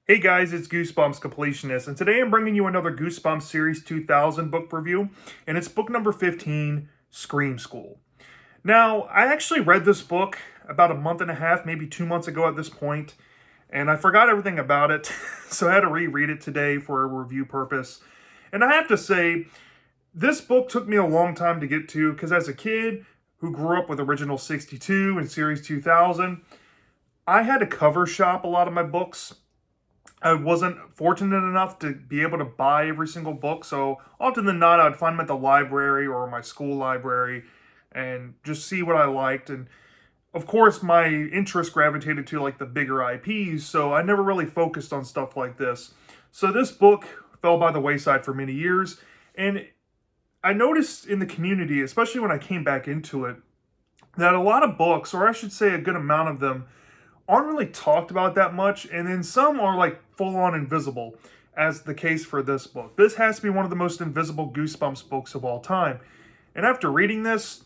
Hey guys, it's Goosebumps Completionist, and today I'm bringing you another Goosebumps Series 2000 book review, and it's book number 15, Scream School. Now, I actually read this book about a month and a half, maybe 2 months ago at this point, and I forgot everything about it, so I had to reread it today for a review purpose. And I have to say, this book took me a long time to get to, because as a kid who grew up with Original 62 and Series 2000, I had to cover shop a lot of my books. I wasn't fortunate enough to be able to buy every single book, so often than not, I'd find them at the library or my school library and just see what I liked. And of course, my interest gravitated to like the bigger IPs, so I never really focused on stuff like this. So this book fell by the wayside for many years, and I noticed in the community, especially when I came back into it, that a lot of books, or I should say a good amount of them, aren't really talked about that much, and then some are like full on invisible, as the case for this book. This has to be one of the most invisible Goosebumps books of all time. And after reading this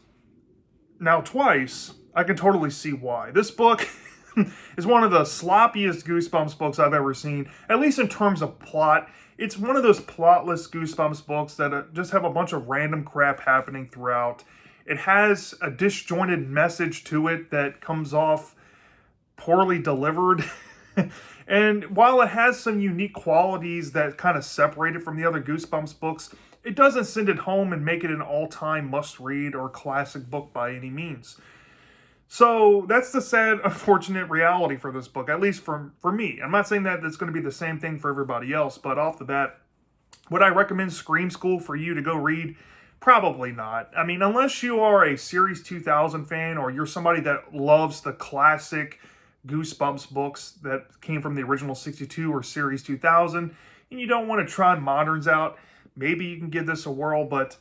now twice, I can totally see why. This book is one of the sloppiest Goosebumps books I've ever seen, at least in terms of plot. It's one of those plotless Goosebumps books that just have a bunch of random crap happening throughout. It has a disjointed message to it that comes off poorly delivered. And while it has some unique qualities that kind of separate it from the other Goosebumps books, it doesn't send it home and make it an all-time must-read or classic book by any means. So that's the sad, unfortunate reality for this book, at least for me. I'm not saying that it's going to be the same thing for everybody else, but off the bat, would I recommend Scream School for you to go read? Probably not. I mean, unless you are a Series 2000 fan or you're somebody that loves the classic Goosebumps books that came from the original 62 or Series 2000, and you don't want to try moderns out, maybe you can give this a whirl, but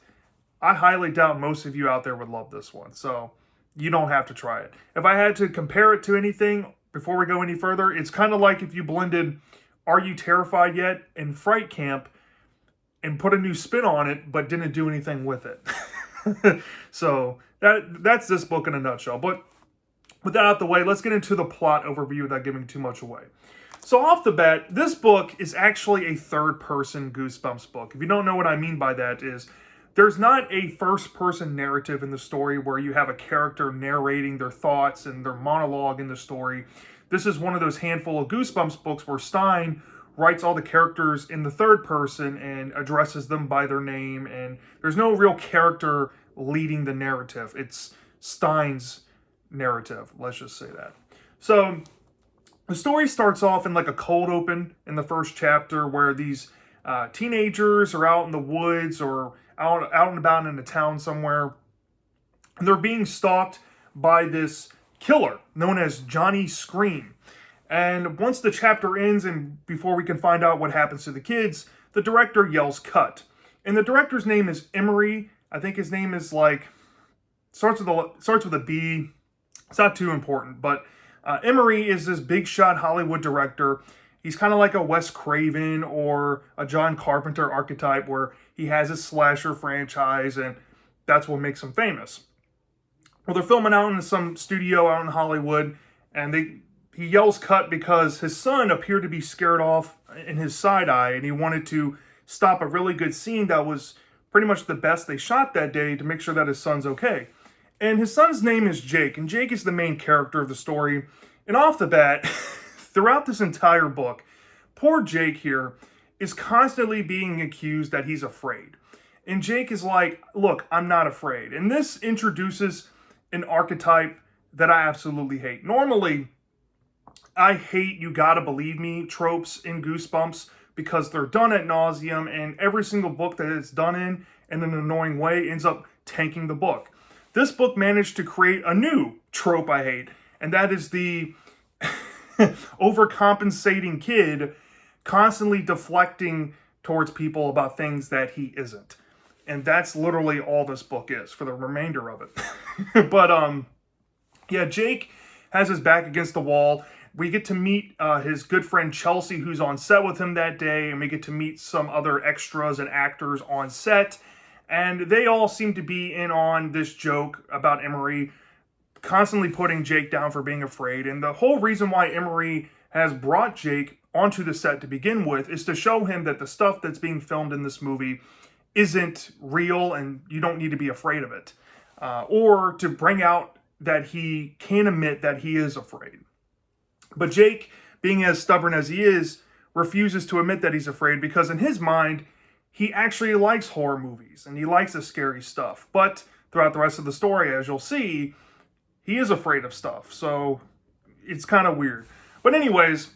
I highly doubt most of you out there would love this one. So you don't have to try it. If I had to compare it to anything before we go any further, it's kind of like if you blended Are You Terrified Yet and Fright Camp and put a new spin on it, but didn't do anything with it. So that's this book in a nutshell. But with that out the way, let's get into the plot overview without giving too much away. So off the bat, this book is actually a third-person Goosebumps book. If you don't know what I mean by that is, there's not a first-person narrative in the story where you have a character narrating their thoughts and their monologue in the story. This is one of those handful of Goosebumps books where Stein writes all the characters in the third person and addresses them by their name, and there's no real character leading the narrative. It's Stein's narrative, let's just say that. So the story starts off in like a cold open in the first chapter where these teenagers are out in the woods or out and about in a town somewhere, and they're being stalked by this killer known as Johnny Scream. And once the chapter ends and before we can find out what happens to the kids, the director yells cut. And the director's name is Emery. I think his name is like starts with a B. It's not too important, but Emery is this big shot Hollywood director. He's kind of like a Wes Craven or a John Carpenter archetype where he has a slasher franchise and that's what makes him famous. Well, they're filming out in some studio out in Hollywood, and he yells cut because his son appeared to be scared off in his side eye, and he wanted to stop a really good scene that was pretty much the best they shot that day to make sure that his son's okay. And his son's name is Jake, and Jake is the main character of the story. And off the bat, throughout this entire book, poor Jake here is constantly being accused that he's afraid. And Jake is like, look, I'm not afraid. And this introduces an archetype that I absolutely hate. Normally, I hate you gotta believe me tropes in Goosebumps because they're done ad nauseum, and every single book that it's done in an annoying way ends up tanking the book. This book managed to create a new trope I hate, and that is the overcompensating kid constantly deflecting towards people about things that he isn't. And that's literally all this book is for the remainder of it. But yeah, Jake has his back against the wall. We get to meet his good friend Chelsea, who's on set with him that day, and we get to meet some other extras and actors on set. And they all seem to be in on this joke about Emery constantly putting Jake down for being afraid. And the whole reason why Emery has brought Jake onto the set to begin with is to show him that the stuff that's being filmed in this movie isn't real and you don't need to be afraid of it. Or to bring out that he can admit that he is afraid. But Jake, being as stubborn as he is, refuses to admit that he's afraid because in his mind, he actually likes horror movies and he likes the scary stuff. But throughout the rest of the story, as you'll see, he is afraid of stuff. So it's kind of weird. But anyways,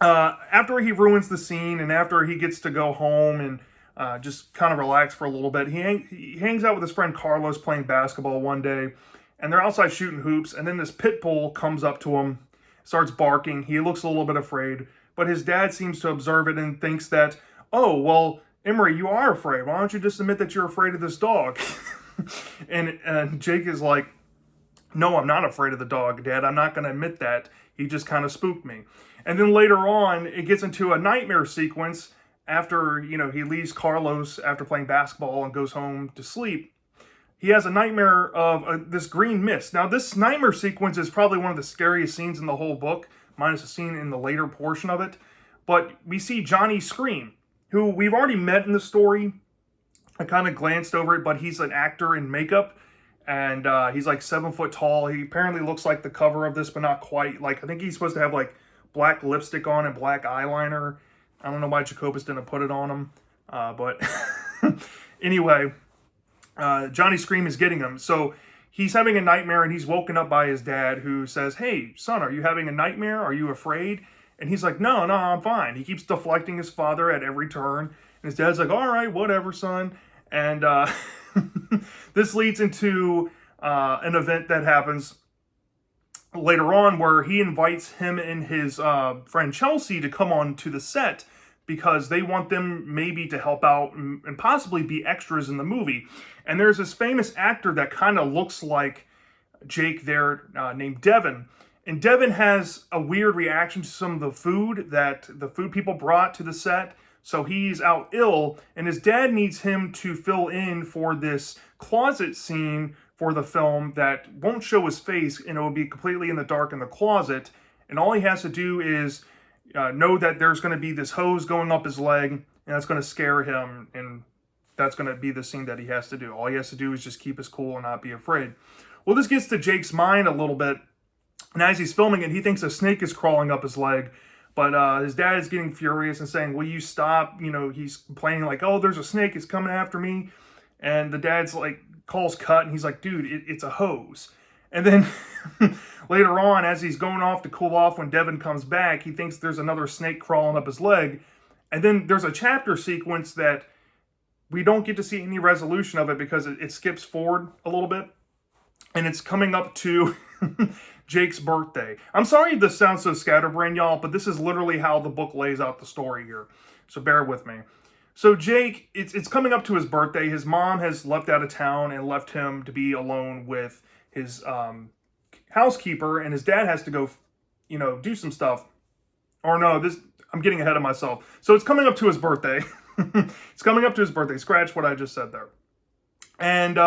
after he ruins the scene and after he gets to go home and just kind of relax for a little bit, he hangs out with his friend Carlos playing basketball one day, and they're outside shooting hoops, and then this pit bull comes up to him, starts barking. He looks a little bit afraid, but his dad seems to observe it and thinks that, oh, well, Emery, you are afraid. Why don't you just admit that you're afraid of this dog? and Jake is like, no, I'm not afraid of the dog, Dad. I'm not going to admit that. He just kind of spooked me. And then later on, it gets into a nightmare sequence after, he leaves Carlos after playing basketball and goes home to sleep. He has a nightmare of this green mist. Now, this nightmare sequence is probably one of the scariest scenes in the whole book, minus a scene in the later portion of it. But we see Johnny Scream, who we've already met in the story. I kind of glanced over it, but he's an actor in makeup. And he's like 7 foot tall. He apparently looks like the cover of this, but not quite. Like, I think he's supposed to have like black lipstick on and black eyeliner. I don't know why Jacobus didn't put it on him. But anyway, Johnny Scream is getting him. So he's having a nightmare and he's woken up by his dad who says, hey, son, are you having a nightmare? Are you afraid? And he's like, no, I'm fine. He keeps deflecting his father at every turn. And his dad's like, all right, whatever, son. And this leads into an event that happens later on where he invites him and his friend Chelsea to come on to the set because they want them maybe to help out and possibly be extras in the movie. And there's this famous actor that kind of looks like Jake there named Devin. And Devin has a weird reaction to some of the food that the food people brought to the set. So he's out ill, and his dad needs him to fill in for this closet scene for the film that won't show his face, and it will be completely in the dark in the closet. And all he has to do is know that there's going to be this hose going up his leg, and that's going to scare him, and that's going to be the scene that he has to do. All he has to do is just keep his cool and not be afraid. Well, this gets to Jake's mind a little bit, and as he's filming it, he thinks a snake is crawling up his leg. But his dad is getting furious and saying, will you stop? He's complaining like, oh, there's a snake. It's coming after me. And the dad's like, calls cut. And he's like, dude, it's a hose. And then later on, as he's going off to cool off, when Devin comes back, he thinks there's another snake crawling up his leg. And then there's a chapter sequence that we don't get to see any resolution of it because it skips forward a little bit. And it's coming up to Jake's birthday. I'm sorry this sounds so scatterbrained, y'all, but this is literally how the book lays out the story here. So bear with me. So Jake, it's coming up to his birthday. His mom has left out of town and left him to be alone with his housekeeper, and his dad has to go, do some stuff. Or no, I'm getting ahead of myself. So it's coming up to his birthday. It's coming up to his birthday. Scratch what I just said there. And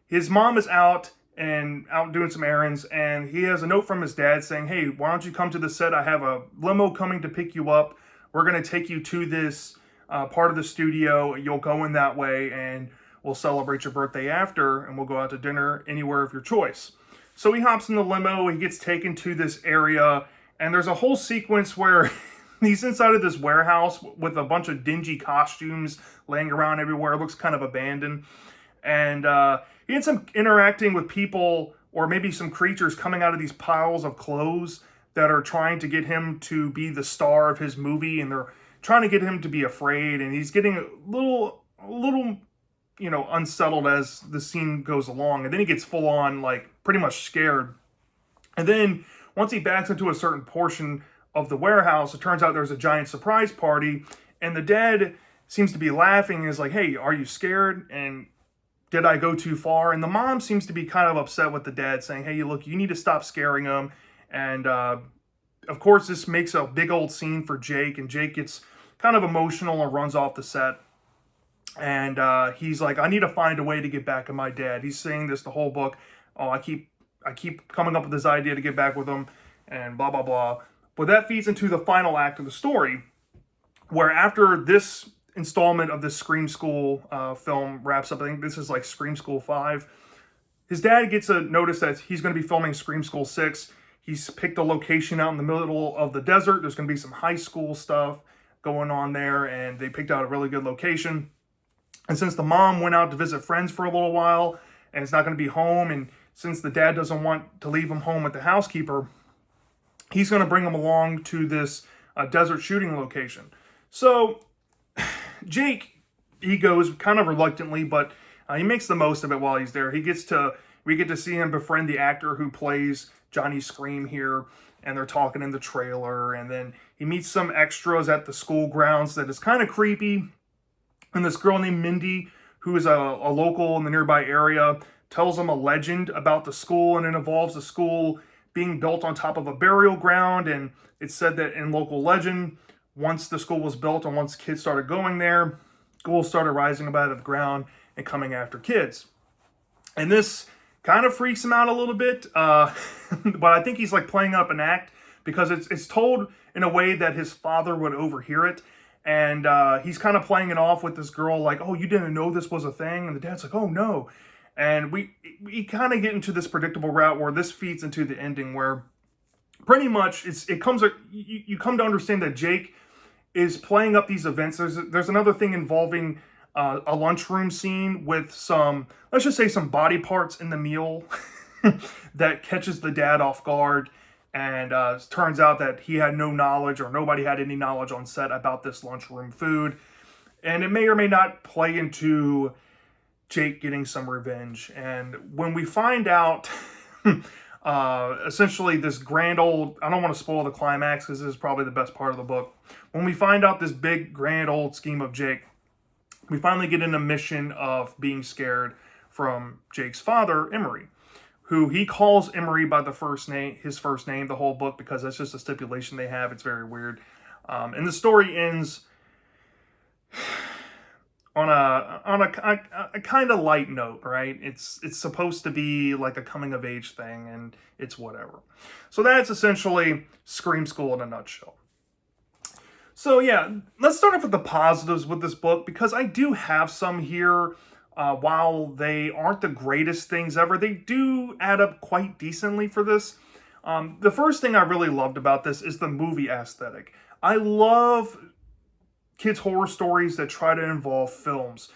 his mom is out doing some errands, and he has a note from his dad saying, hey, why don't you come to the set? I have a limo coming to pick you up. We're going to take you to this part of the studio. You'll go in that way, and we'll celebrate your birthday after, and we'll go out to dinner anywhere of your choice. So he hops in the limo, he gets taken to this area, and there's a whole sequence where he's inside of this warehouse with a bunch of dingy costumes laying around everywhere. It looks kind of abandoned. And he ends up interacting with people, or maybe some creatures coming out of these piles of clothes that are trying to get him to be the star of his movie, and they're trying to get him to be afraid, and he's getting a little unsettled as the scene goes along, and then he gets full on, like, pretty much scared. And then once he backs into a certain portion of the warehouse, it turns out there's a giant surprise party, and the dad seems to be laughing and is like, hey, are you scared? And did I go too far? And the mom seems to be kind of upset with the dad, saying, hey, look, you need to stop scaring him. And of course, this makes a big old scene for Jake, and Jake gets kind of emotional and runs off the set. And he's like, I need to find a way to get back at my dad. He's saying this the whole book. Oh, I keep coming up with this idea to get back with him, and blah, blah, blah. But that feeds into the final act of the story, where after this installment of this Scream School film wraps up, I think this is like Scream School 5, his dad gets a notice that he's going to be filming Scream School 6. He's picked a location out in the middle of the desert. There's going to be some high school stuff going on there, and they picked out a really good location. And since the mom went out to visit friends for a little while and is not going to be home, and since the dad doesn't want to leave him home with the housekeeper, he's going to bring him along to this desert shooting location. So Jake, he goes kind of reluctantly, but he makes the most of it while he's there. We get to see him befriend the actor who plays Johnny Scream here, and they're talking in the trailer, and then he meets some extras at the school grounds that is kind of creepy. And this girl named Mindy, who is a local in the nearby area, tells him a legend about the school, and it involves the school being built on top of a burial ground. And it's said that in local legend, once the school was built and once kids started going there, ghouls started rising up out of the ground and coming after kids. And this kind of freaks him out a little bit, but I think he's like playing up an act because it's told in a way that his father would overhear it. And he's kind of playing it off with this girl like, oh, you didn't know this was a thing? And the dad's like, oh, no. And we kind of get into this predictable route where this feeds into the ending where pretty much you come to understand that Jake is playing up these events. There's another thing involving a lunchroom scene with some, let's just say, some body parts in the meal that catches the dad off guard. And turns out that he had no knowledge, or nobody had any knowledge on set about this lunchroom food. And it may or may not play into Jake getting some revenge. And when we find out, essentially this grand old, I don't want to spoil the climax because this is probably the best part of the book. When we find out this big grand old scheme of Jake, we finally get in a mission of being scared from Jake's father, Emery, who he calls Emery by his first name, the whole book, because that's just a stipulation they have. It's very weird. And the story ends on a kind of light note, right? It's supposed to be like a coming of age thing, and it's whatever. So that's essentially Scream School in a nutshell. So yeah, let's start off with the positives with this book, because I do have some here. While they aren't the greatest things ever, they do add up quite decently for this. The first thing I really loved about this is the movie aesthetic. I love kids' horror stories that try to involve films.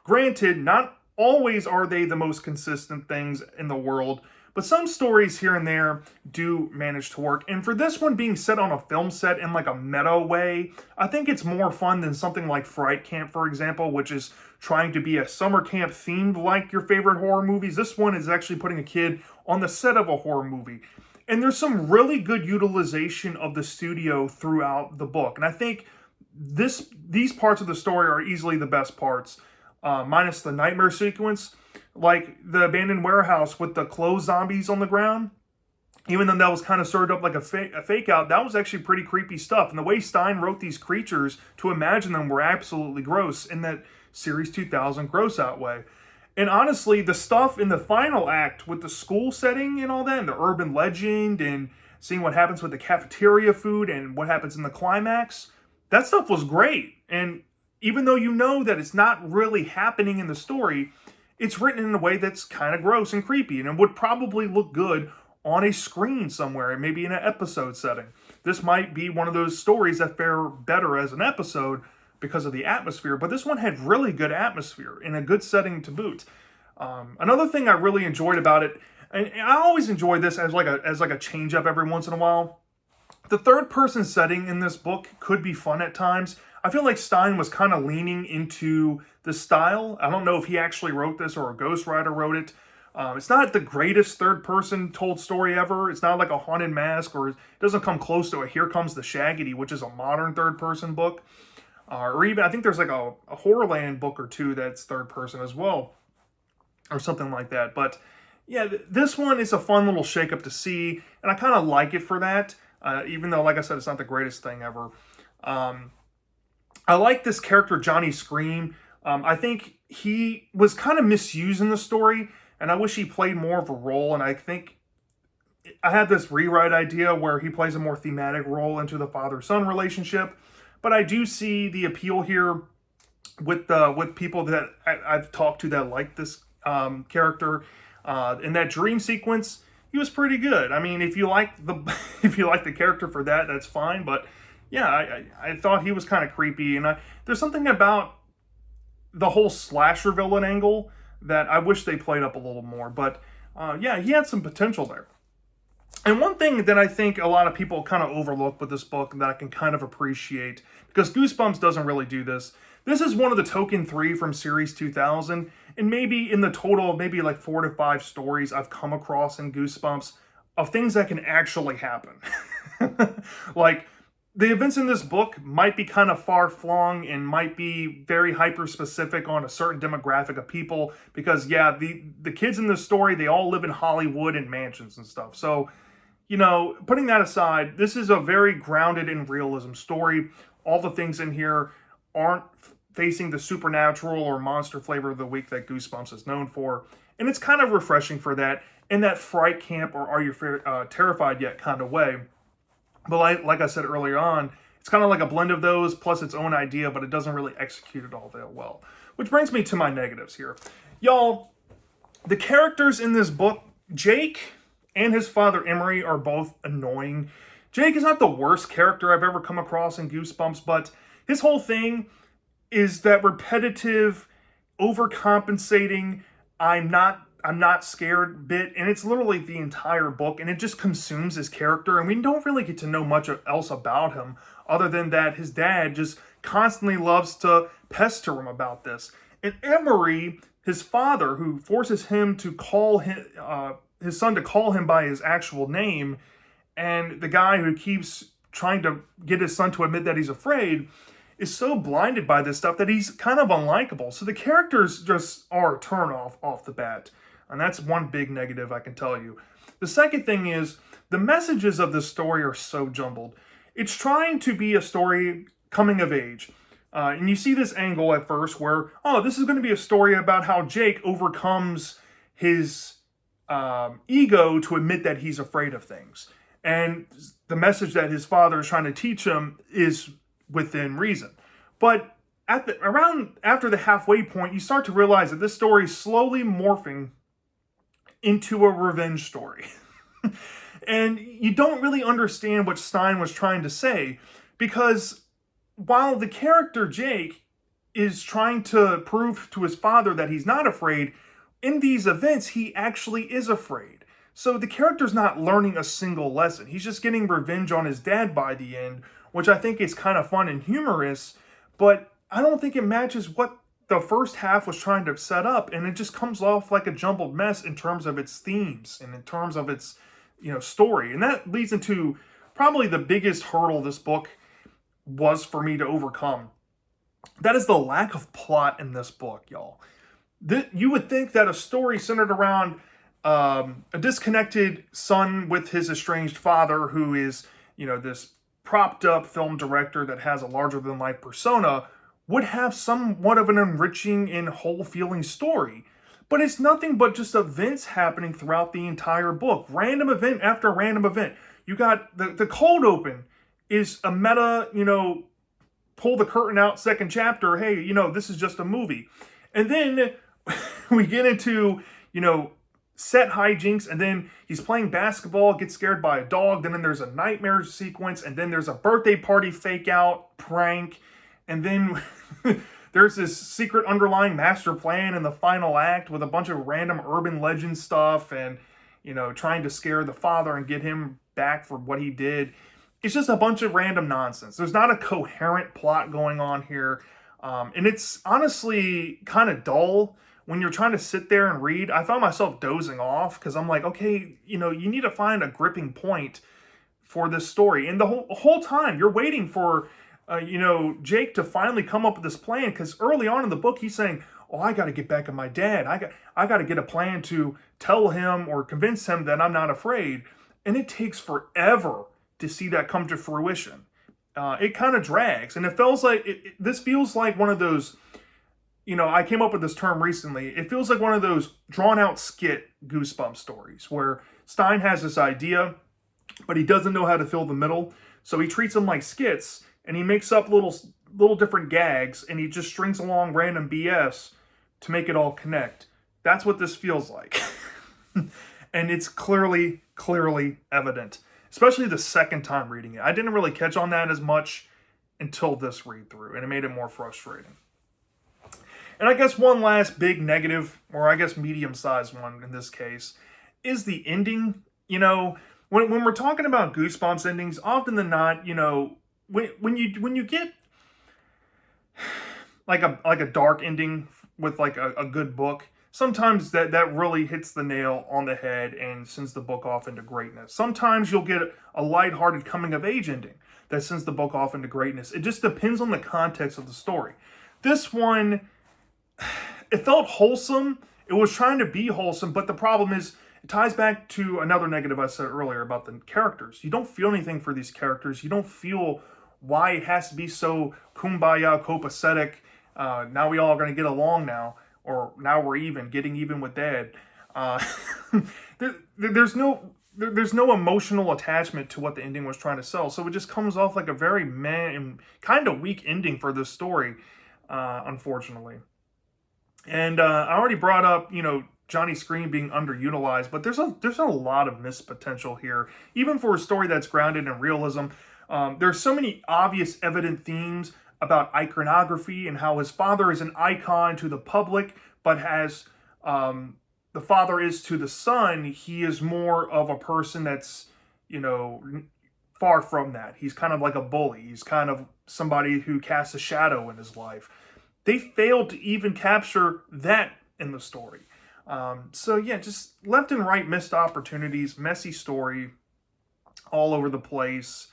Granted, not always are they the most consistent things in the world, but some stories here and there do manage to work. And for this one being set on a film set in like a meta way, I think it's more fun than something like Fright Camp, for example, which is trying to be a summer camp themed like your favorite horror movies. This one is actually putting a kid on the set of a horror movie. And there's some really good utilization of the studio throughout the book. And I think these parts of the story are easily the best parts, minus the nightmare sequence. Like the abandoned warehouse with the closed zombies on the ground, even though that was kind of served up like a fake out, that was actually pretty creepy stuff. And the way Stein wrote these creatures to imagine them were absolutely gross in that Series 2000 gross out way. And honestly, the stuff in the final act with the school setting and all that, and the urban legend, and seeing what happens with the cafeteria food and what happens in the climax, that stuff was great. And even though you know that it's not really happening in the story, it's written in a way that's kind of gross and creepy, and it would probably look good on a screen somewhere, maybe in an episode setting. This might be one of those stories that fare better as an episode because of the atmosphere, but this one had really good atmosphere in a good setting to boot. Another thing I really enjoyed about it, and I always enjoy this as like a change up every once in a while, the third person setting in this book could be fun at times. I feel like Stein was kind of leaning into the style. I don't know if he actually wrote this or a ghostwriter wrote it. It's not the greatest third-person told story ever. It's not like a Haunted Mask, or it doesn't come close to a Here Comes the Shaggy, which is a modern third-person book. Or even, I think there's like a Horrorland book or two that's third-person as well, or something like that. But yeah, this one is a fun little shake-up to see, and I kind of like it for that, even though, like I said, it's not the greatest thing ever. I like this character, Johnny Scream. I think he was kind of misused in the story, and I wish he played more of a role. And I think I had this rewrite idea where he plays a more thematic role into the father-son relationship, but I do see the appeal here with people that I've talked to that like this character. In that dream sequence, he was pretty good. I mean, if you like the if you like the character for that, that's fine. But yeah, I thought he was kind of creepy, and there's something about the whole slasher villain angle that I wish they played up a little more. But yeah, he had some potential there. And one thing that I think a lot of people kind of overlook with this book that I can kind of appreciate, because Goosebumps doesn't really do this. This is one of the token 3 from Series 2000, and maybe in the total, maybe like 4 to 5 stories I've come across in Goosebumps of things that can actually happen. Like, the events in this book might be kind of far-flung and might be very hyper-specific on a certain demographic of people, because, yeah, the kids in this story, they all live in Hollywood and mansions and stuff. So, you know, putting that aside, this is a very grounded in realism story. All the things in here aren't facing the supernatural or monster flavor of the week that Goosebumps is known for. And it's kind of refreshing for that, in that fright camp or are you terrified yet kind of way. But like I said earlier on, it's kind of like a blend of those plus its own idea, but it doesn't really execute it all that well. Which brings me to my negatives here. Y'all, the characters in this book, Jake and his father Emery, are both annoying. Jake is not the worst character I've ever come across in Goosebumps, but his whole thing is that repetitive, overcompensating, I'm not scared bit, and it's literally the entire book, and it just consumes his character, and we don't really get to know much else about him other than that his dad just constantly loves to pester him about this. And Emery, his father, who forces him to call his son to call him by his actual name, and the guy who keeps trying to get his son to admit that he's afraid, is so blinded by this stuff that he's kind of unlikable. So the characters just are a turn off the bat. And that's one big negative I can tell you. The second thing is, the messages of this story are so jumbled. It's trying to be a story coming of age. And you see this angle at first where, oh, this is going to be a story about how Jake overcomes his ego to admit that he's afraid of things. And the message that his father is trying to teach him is within reason. But after the halfway point, you start to realize that this story is slowly morphing into a revenge story. And you don't really understand what Stein was trying to say, because while the character Jake is trying to prove to his father that he's not afraid, in these events, he actually is afraid. So the character's not learning a single lesson. He's just getting revenge on his dad by the end, which I think is kind of fun and humorous, but I don't think it matches what the first half was trying to set up, and it just comes off like a jumbled mess in terms of its themes and in terms of its, story. And that leads into probably the biggest hurdle this book was for me to overcome. That is the lack of plot in this book, y'all. You would think that a story centered around a disconnected son with his estranged father, who is, this propped up film director that has a larger than life persona, would have somewhat of an enriching and whole feeling story. But it's nothing but just events happening throughout the entire book. Random event after random event. You got the cold open is a meta, pull the curtain out second chapter. Hey, this is just a movie. And then we get into, set hijinks, and then he's playing basketball, gets scared by a dog, then there's a nightmare sequence, and then there's a birthday party fake out prank, and then there's this secret underlying master plan in the final act with a bunch of random urban legend stuff, and trying to scare the father and get him back for what he did. It's just a bunch of random nonsense. There's not a coherent plot going on here, and it's honestly kind of dull. When you're trying to sit there and read, I found myself dozing off because I'm like, okay, you need to find a gripping point for this story. And the whole time you're waiting for, Jake to finally come up with this plan, because early on in the book, he's saying, oh, I got to get back at my dad. I got to get a plan to tell him or convince him that I'm not afraid. And it takes forever to see that come to fruition. It kind of drags. And it feels like, this feels like one of those, I came up with this term recently. It feels like one of those drawn out skit Goosebumps stories where Stein has this idea, but he doesn't know how to fill the middle, so he treats them like skits, and he makes up little different gags, and he just strings along random BS to make it all connect. That's what this feels like. And it's clearly evident, especially the second time reading it. I didn't really catch on that as much until this read through, and it made it more frustrating. And I guess one last big negative, or I guess medium-sized one in this case, is the ending. You know, when we're talking about Goosebumps endings, often than not, you know, when you get like a dark ending with like a good book, sometimes that really hits the nail on the head and sends the book off into greatness. Sometimes you'll get a lighthearted coming-of-age ending that sends the book off into greatness. It just depends on the context of the story. This one, it felt wholesome. It was trying to be wholesome, but the problem is it ties back to another negative I said earlier about the characters. You don't feel anything for these characters. You don't feel why it has to be so kumbaya, copacetic. Now we all are going to get along now. Or now we're getting even with Dad. There's no emotional attachment to what the ending was trying to sell, so it just comes off like a very meh and kind of weak ending for this story, unfortunately. And I already brought up, you know, Johnny Scream being underutilized, but there's a lot of missed potential here, even for a story that's grounded in realism. There's so many obvious, evident themes about iconography and how his father is an icon to the public, but as the father is to the son, he is more of a person that's, you know, far from that. He's kind of like a bully. He's kind of somebody who casts a shadow in his life. They failed to even capture that in the story. So yeah, just left and right missed opportunities, messy story all over the place,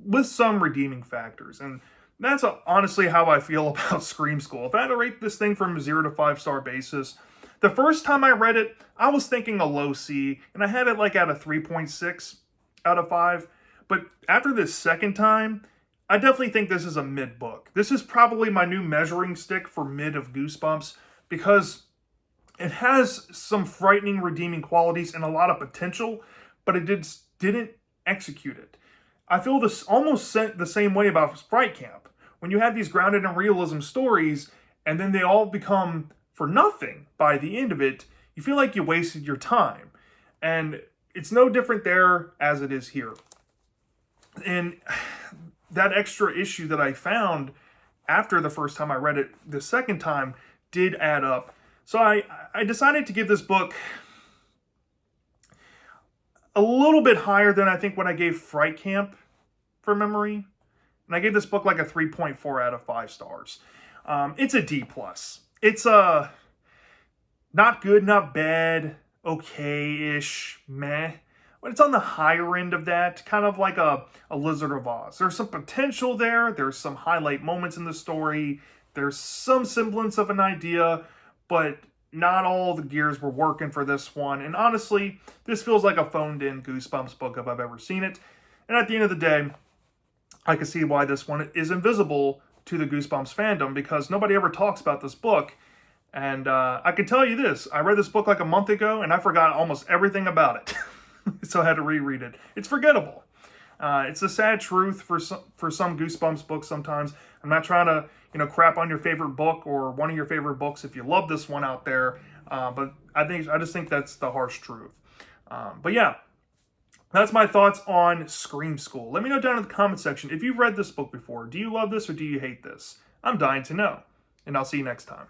with some redeeming factors. And that's honestly how I feel about Scream School. If I had to rate this thing from a 0 to 5 star basis, the first time I read it, I was thinking a low C, and I had it like at a 3.6 out of 5. But after this second time, I definitely think this is a mid book. This is probably my new measuring stick for mid of Goosebumps, because it has some frightening, redeeming qualities and a lot of potential, but it didn't execute it. I feel this almost the same way about Fright Camp. When you have these grounded in realism stories, and then they all become for nothing by the end of it, you feel like you wasted your time. And it's no different there as it is here. And that extra issue that I found after the first time I read it, the second time, did add up. So I decided to give this book a little bit higher than I think when I gave Fright Camp for memory. And I gave this book like a 3.4 out of 5 stars. It's a D+. It's a not good, not bad, okay-ish, meh. But it's on the higher end of that, kind of like a Lizard of Oz. There's some potential there. There's some highlight moments in the story. There's some semblance of an idea, but not all the gears were working for this one. And honestly, this feels like a phoned-in Goosebumps book if I've ever seen it. And at the end of the day, I can see why this one is invisible to the Goosebumps fandom, because nobody ever talks about this book. And I can tell you this, I read this book like a month ago, and I forgot almost everything about it. So I had to reread it. It's forgettable. It's a sad truth for some Goosebumps books sometimes. I'm not trying to, you know, crap on your favorite book or one of your favorite books if you love this one out there. But I just think that's the harsh truth. But yeah, that's my thoughts on Scream School. Let me know down in the comment section if you've read this book before. Do you love this or do you hate this? I'm dying to know. And I'll see you next time.